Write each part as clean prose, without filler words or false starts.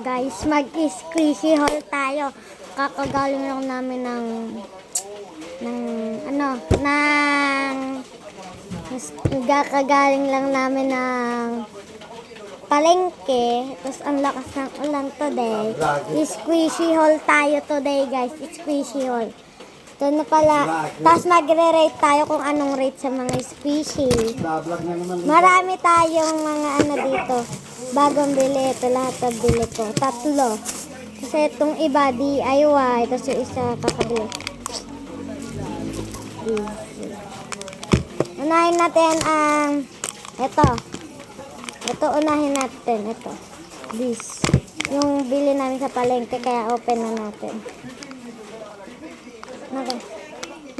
Guys, mag-squishy haul tayo. Kakagaling lang namin ng kakagaling lang namin ng palengke. Tapos ang lakas ng ulan today. Squishy haul tayo today, guys. Squishy haul. Ito na pala. Tapos magre-rate tayo kung anong rate sa mga squishy. Marami tayong mga dito. Bagong bili. Ito lahat na bili ko. 3. Kasi itong iba DIY. Tapos yung isa kakabili. Unahin natin ang ito unahin natin. Ito. This. Yung bili namin sa palengke. Kaya open na natin.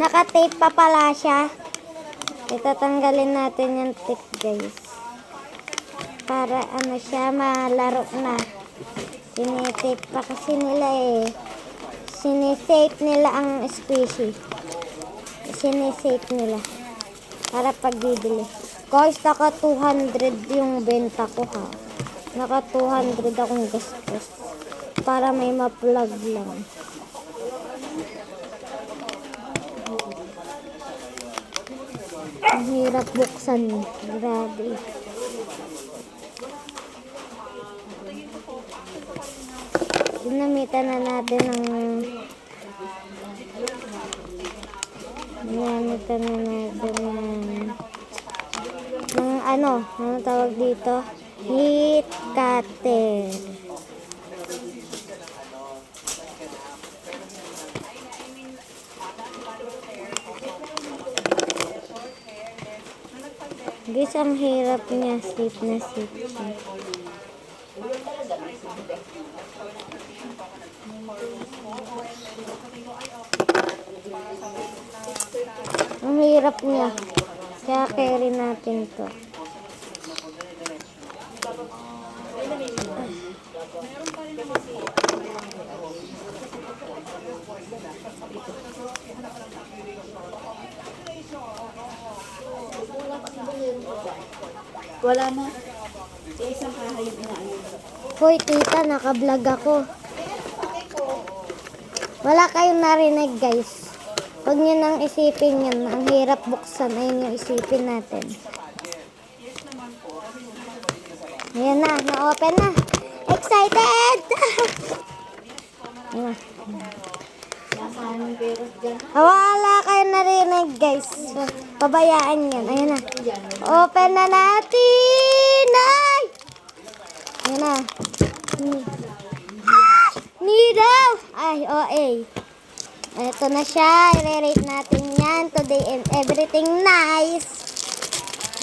Naka-tape pa pala siya. Itatanggalin natin yung tape, guys. Para siya malaro na. Sinitape pa kasi nila Sinitape nila ang squishy. Sinitape nila. Para pagbibili. Guys, naka 200 yung benta ko, ha. Naka 200 akong gastos. Para may ma-plug lang. Ang hirap buksan. Grabe. Ginamitan na natin ng ano tawag dito? Heat cutter. Guys, ang hirap niya. Slip na slip siya. Ang hirap niya. Kaya carry natin to. Wala na. Sa isang kahay yung inaayos. Hoy, tita, naka-vlog ako. Wala kayong narinig, guys. Huwag nyo nang isipin yan. Ang hirap buksan. Ayun yung isipin natin. Ayan na. Na-open na. Excited! Ayan na. Wala kayong narinig, guys. Pabayaan yan. Ayan na. Open na natin! Ay! Ayan na. Needle! Ay, OA. Ito na siya. I-rate natin yan. Today and everything nice.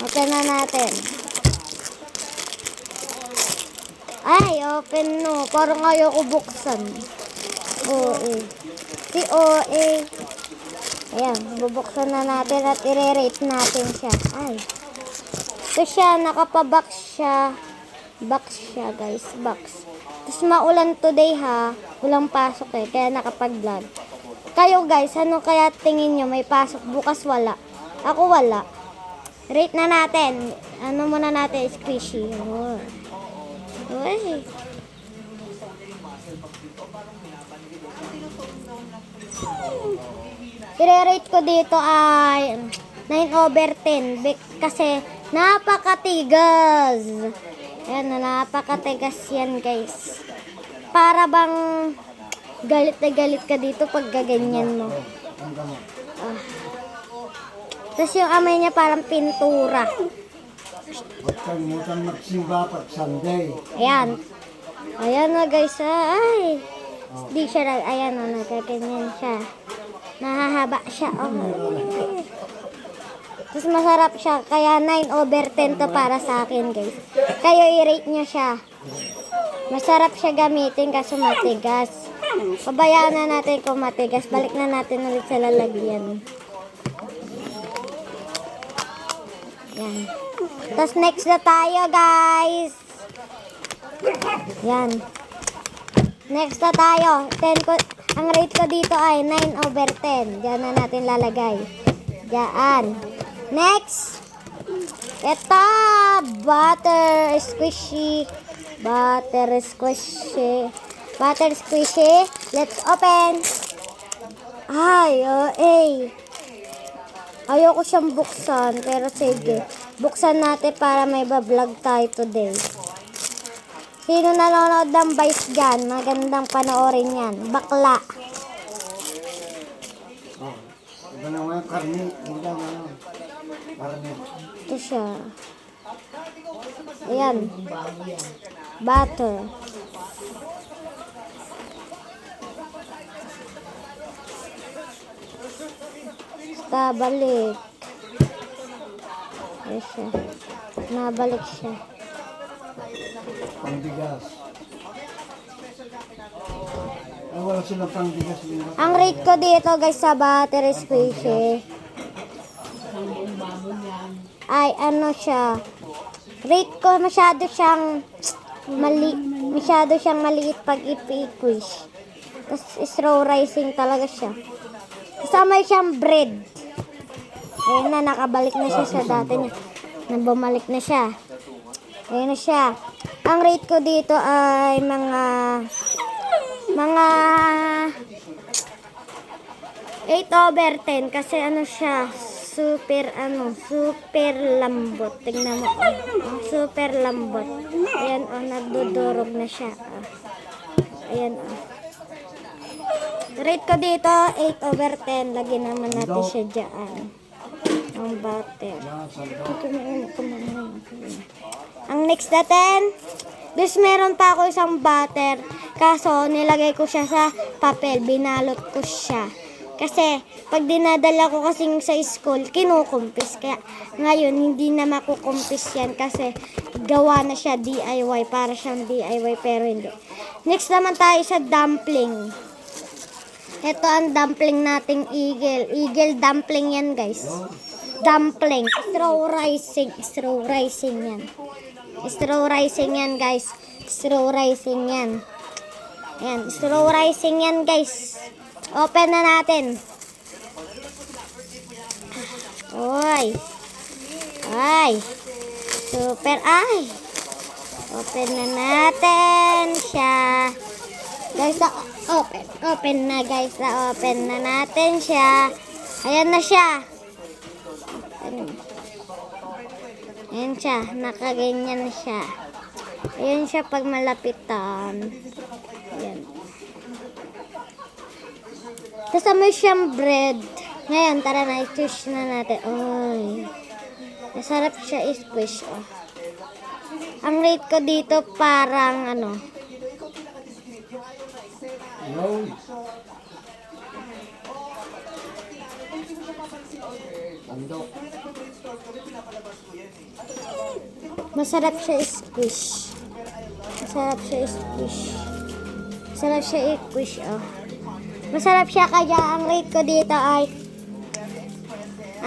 Open na natin. Ay, open no. Parang ayoko buksan. OA. Si OA. Ayan, bubuksan na natin at i-rate natin siya. Ay. Ito siya, nakapabox siya. Box siya, guys. Box. Tapos maulan today, ha. Walang pasok kaya nakapag-vlog. Kayo, guys, ano kaya tingin nyo? May pasok bukas, wala. Ako wala. Rate na natin. Ano muna natin? Squishy. Oh. Uy. I-rate ko dito ay 9/10 kasi napakatigas. Ayan na, napakatigas yan, guys. Para bang galit na galit ka dito pag gaganyan mo. Tapos yung amay niya parang pintura. Huwag kang mutang magsimba pag Sunday. Ayan. Ayan na, guys. Ay. Di siya ayan na, nagaganyan siya. Nahahaba siya. Oh. Tapos masarap siya. Kaya 9/10 to para sa akin, guys. Kayo i-rate nyo siya. Masarap siya gamitin kasi matigas. Pabayaan na natin kung matigas. Balik na natin ulit sa lalagyan. Yan. Tapos next na tayo, guys. Yan. Next na tayo. Ang rate ko dito ay 9/10. Diyan na natin lalagay. Diyan. Next. Ito. Butter squishy Butter squishy. Butter squishy. Let's open. Ay, ayoko siyang buksan. Pero sige. Buksan natin para may bablog tayo today. Sino nanonood ng Vice dyan? Magandang panoorin yan. Bakla. Oh. Iba naman yung karne. Hindi lang ano. Karne. Ito siya. Ayan. Butter. Basta balik. Ayan siya. Nabalik siya. Pangbigas. Ay, wala silang pangbigas. Ang rate ko dito guys sa butter squishy ay ano siya. Rate ko masyado siyang maliit pag ipi-squish. Tapos straw rising talaga siya. Kasama siyang bread. Ayun na, nakabalik na siya sa dati niya. Bumalik na siya. Ayun na siya. Ang rate ko dito ay mga 8/10 kasi ano siya, super lambot. Tingnan mo. Super lambot. Ayan nagdudurog na siya. Ayan Rate ko dito 8/10. Lagyan naman natin siya dyan. Ang butter. Ang next natin, meron pa ako isang butter. Kaso, nilagay ko siya sa papel. Binalot ko siya. Kasi, pag dinadala ko kasing sa school, kinukumpis. Kaya, ngayon, hindi na makukumpis yan. Kasi, gawa na siya DIY. Para siyang DIY, pero hindi. Next naman tayo sa dumpling. Ito ang dumpling nating eagle. Eagle dumpling yan, guys. Dumpling. Straw rising yan. Straw rising yan, guys. Straw rising yan. Ayan, straw rising yan, guys. Open na natin. Oy. Ay. Super. Ay. Open na natin siya. Guys, open na, guys. Open na natin siya. Ayan na siya. Ayan siya, nakaganyan siya. Ayan siya pag malapitan. Ayan. Kasama siyang bread. Ngayon, tara na, i-squish na natin. Ay, masarap siya i-squish. Oh. Ang rate ko dito parang ano. Masarap siya i-squish. Masarap siya i-squish. Masarap siya i-squish, oh. Masarap siya, kaya ang rate ko dito ay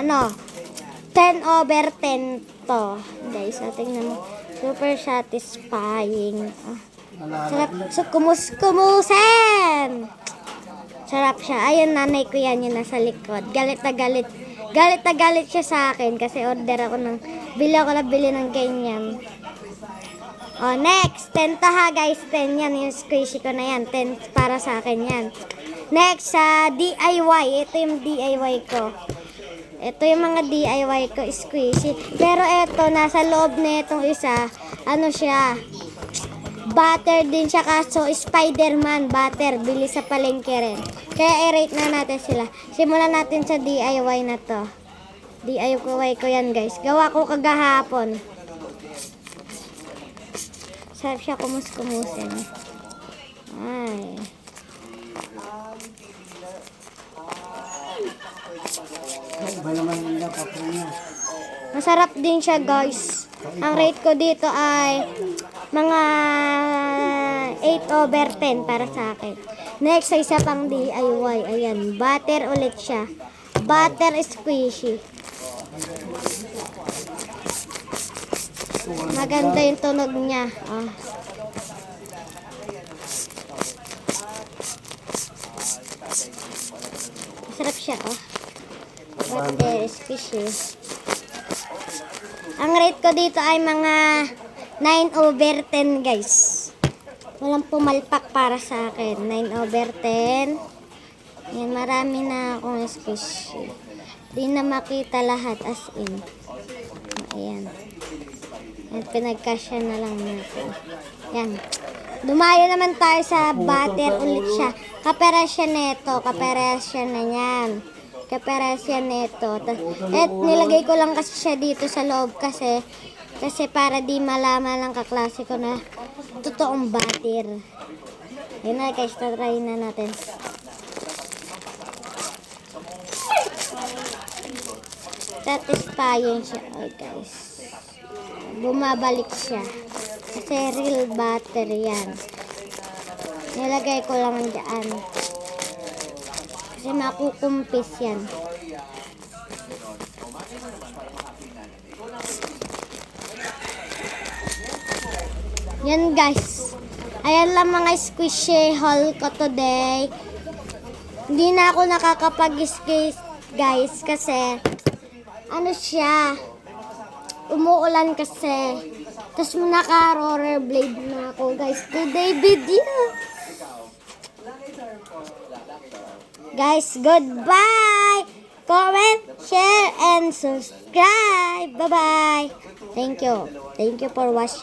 10/10 to. Guys, tingnan mo. Super satisfying. Oh. Sarap. So, kumusen! Sarap siya. Ayun, nanay ko yan, yung nasa likod. Galit na galit. Galit na galit siya sa akin kasi order ako bili ng ganyan. Oh, next. 10 to ha, guys. 10 yan. Yung squishy ko na yan. 10 para sa akin yan. Next, sa DIY. Ito yung DIY ko. Ito yung mga DIY ko, squishy. Pero ito, nasa loob na itong isa, ano siya, butter din siya, kaso Spider-Man butter. Bili sa palengke rin. Kaya i-rate na natin sila. Simulan natin sa DIY na to. DIY ko yan, guys. Gawa ko kagahapon. Sarap siya kumus-kumusin. Ay. Iba naman nila papunya. Masarap din siya, guys. Ang rate ko dito ay mga 8/10 para sa akin. Next, sa isa pang DIY. Ayan, butter ulit siya. Butter squishy. Maganda yung tunog niya. Oh. Masarap siya, oh. Butter squishy. Ang rate ko dito ay mga 9/10, guys. Walang pumalpak para sa akin. 9/10. Yan, marami na akong squishy. Di na makita lahat as in. Ayan. Yan, pinagkasya na lang natin. Yan. Dumayo naman tayo sa butter ulit siya. Kaperasya neto. Kaperasya na yan. Kaperasya neto. At nilagay ko lang kasi siya dito sa loob kasi para di malaman lang kaklase ko na totoong butter. Yun na guys, try na natin. Satisfying siya. Oh, guys. Bumabalik siya. Kasi real butter yan. Nilagay ko lang dyan. Kasi makukumpis yan. Yan guys. Ayan lang mga squishy haul ko today. Hindi na ako nakakapag-squeeze guys kasi ano siya, umuulan kasi. Tapos naka-rollerblade na ako guys today video. Guys, goodbye! Comment, share, and subscribe. Bye-bye. Thank you. Thank you for watching.